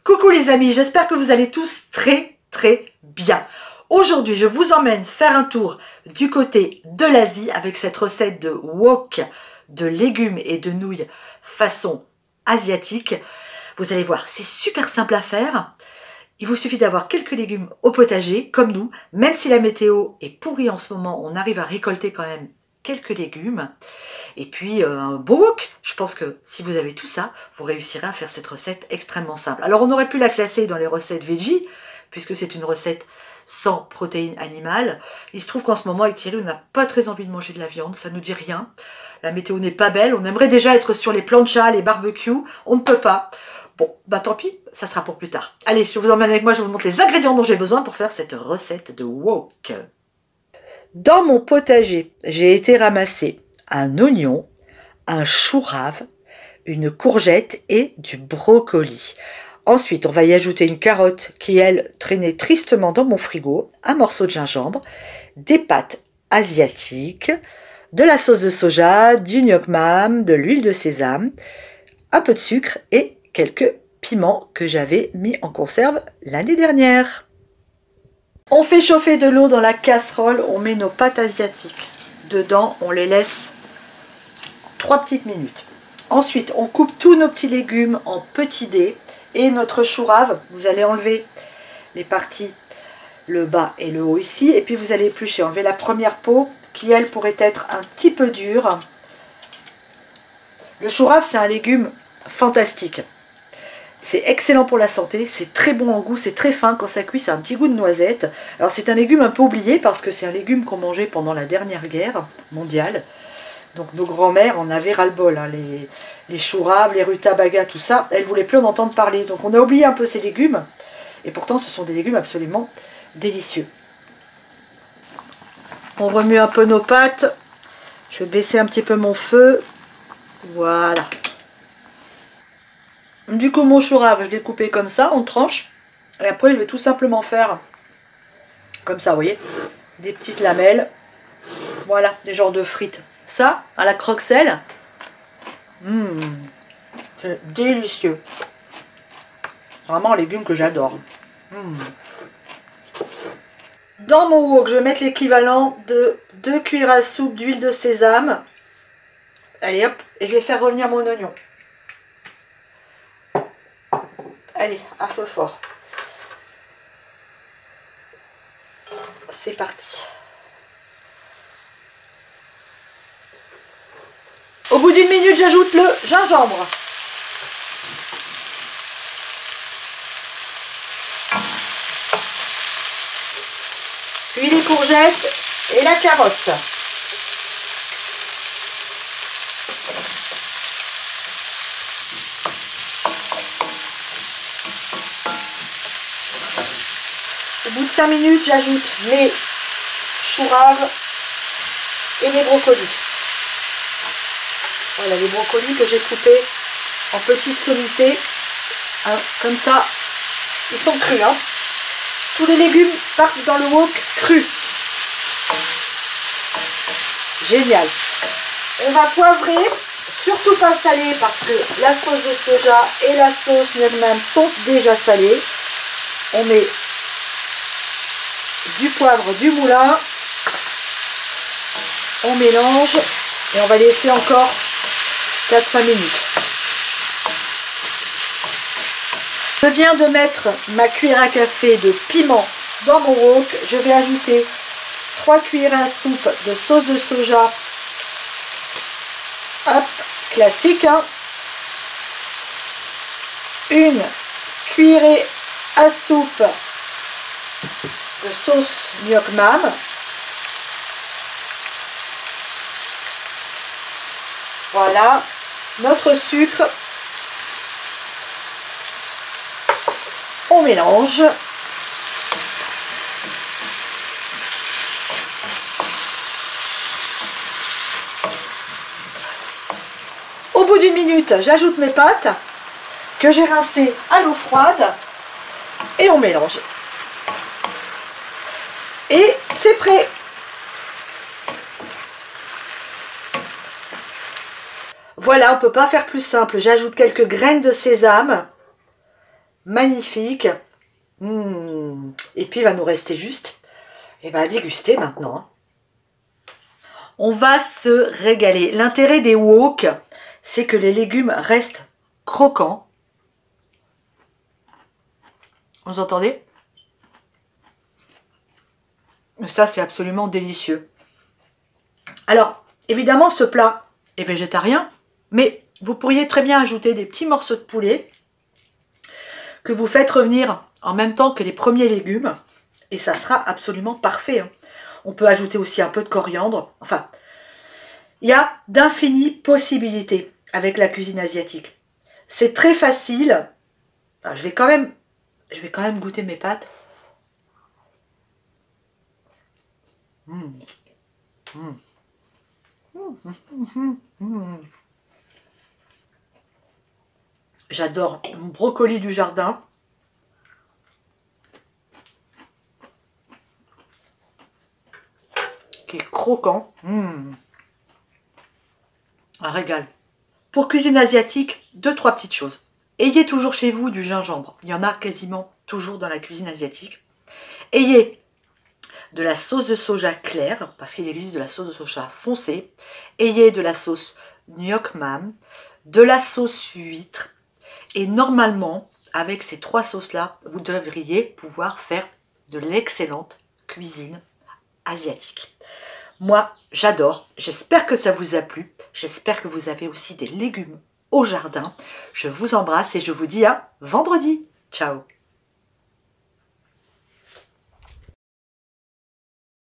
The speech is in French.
Coucou les amis, j'espère que vous allez tous très bien. Aujourd'hui, je vous emmène faire un tour du côté de l'Asie avec cette recette de wok de légumes et de nouilles façon asiatique. Vous allez voir, c'est super simple à faire. Il vous suffit d'avoir quelques légumes au potager, comme nous. Même si la météo est pourrie en ce moment, on arrive à récolter quand même quelques légumes. Et puis un beau wok. Je pense que si vous avez tout ça, vous réussirez à faire cette recette extrêmement simple. Alors on aurait pu la classer dans les recettes veggie, puisque c'est une recette sans protéines animales. Il se trouve qu'en ce moment avec Thierry, on n'a pas très envie de manger de la viande, ça nous dit rien. La météo n'est pas belle, on aimerait déjà être sur les planchas, les barbecues, on ne peut pas. Bon, bah tant pis, ça sera pour plus tard. Allez, je vous emmène avec moi, je vous montre les ingrédients dont j'ai besoin pour faire cette recette de wok. Dans mon potager, j'ai été ramasser un oignon, un chou rave, une courgette et du brocoli. Ensuite, on va y ajouter une carotte qui, elle, traînait tristement dans mon frigo, un morceau de gingembre, des pâtes asiatiques, de la sauce de soja, du gnoc mam, de l'huile de sésame, un peu de sucre et quelques piments que j'avais mis en conserve l'année dernière. On fait chauffer de l'eau dans la casserole, on met nos pâtes asiatiques dedans, on les laisse 3 petites minutes. Ensuite, on coupe tous nos petits légumes en petits dés et notre chou rave, vous allez enlever les parties, le bas et le haut ici, et puis vous allez éplucher, enlever la première peau qui, elle, pourrait être un petit peu dure. Le chou rave, c'est un légume fantastique. C'est excellent pour la santé, c'est très bon en goût, c'est très fin, quand ça cuit, c'est un petit goût de noisette. Alors c'est un légume un peu oublié parce que c'est un légume qu'on mangeait pendant la dernière guerre mondiale. Donc nos grands-mères en avaient ras-le-bol, hein, les choux raves, les rutabagas, tout ça, elles ne voulaient plus en entendre parler. Donc on a oublié un peu ces légumes, et pourtant ce sont des légumes absolument délicieux. On remue un peu nos pâtes, je vais baisser un petit peu mon feu, voilà. Du coup mon chou rave, je l'ai coupé comme ça, en tranches, et après je vais tout simplement faire, comme ça, vous voyez, des petites lamelles, voilà, des genres de frites. Ça, à la croque-sel, c'est délicieux. C'est vraiment un légume que j'adore. Dans mon wok, je vais mettre l'équivalent de 2 cuillères à soupe d'huile de sésame. Allez hop, et je vais faire revenir mon oignon. Allez, à feu fort. C'est parti. Au bout d'une minute, j'ajoute le gingembre. Puis les courgettes et la carotte. Au bout de 5 minutes, j'ajoute mes choux raves et les brocolis. Voilà les brocolis que j'ai coupés en petites sommités, hein, comme ça, ils sont crus. Hein. Tous les légumes partent dans le wok cru. Génial. On va poivrer, surtout pas salé parce que la sauce de soja et la sauce gnoc mam sont déjà salées. On met du poivre du moulin, on mélange et on va laisser encore 4-5 minutes. Je viens de mettre ma cuillère à café de piment dans mon wok. Je vais ajouter 3 cuillères à soupe de sauce de soja. Hop, classique. Hein. Une cuillerée à soupe de sauce gnoc mam. Voilà, notre sucre. On mélange. Au bout d'une minute, j'ajoute mes pâtes que j'ai rincées à l'eau froide et on mélange. Et c'est prêt. Voilà, on ne peut pas faire plus simple. J'ajoute quelques graines de sésame magnifique. Et puis il va nous rester juste à déguster maintenant. Hein. On va se régaler. L'intérêt des wok, c'est que les légumes restent croquants. Vous entendez? Ça, c'est absolument délicieux. Alors, évidemment, ce plat est végétarien, mais vous pourriez très bien ajouter des petits morceaux de poulet que vous faites revenir en même temps que les premiers légumes, et ça sera absolument parfait. Hein. On peut ajouter aussi un peu de coriandre. Enfin, il y a d'infinies possibilités avec la cuisine asiatique. C'est très facile. Alors, je vais quand même goûter mes pâtes. J'adore mon brocoli du jardin. Qui est croquant. Un régal. Pour cuisine asiatique, 2-3 petites choses. Ayez toujours chez vous du gingembre. Il y en a quasiment toujours dans la cuisine asiatique. Ayez de la sauce de soja claire, parce qu'il existe de la sauce de soja foncée. Ayez de la sauce Nyok Mam, de la sauce huître. Et normalement, avec ces 3 sauces-là, vous devriez pouvoir faire de l'excellente cuisine asiatique. Moi, j'adore. J'espère que ça vous a plu. J'espère que vous avez aussi des légumes au jardin. Je vous embrasse et je vous dis à vendredi. Ciao.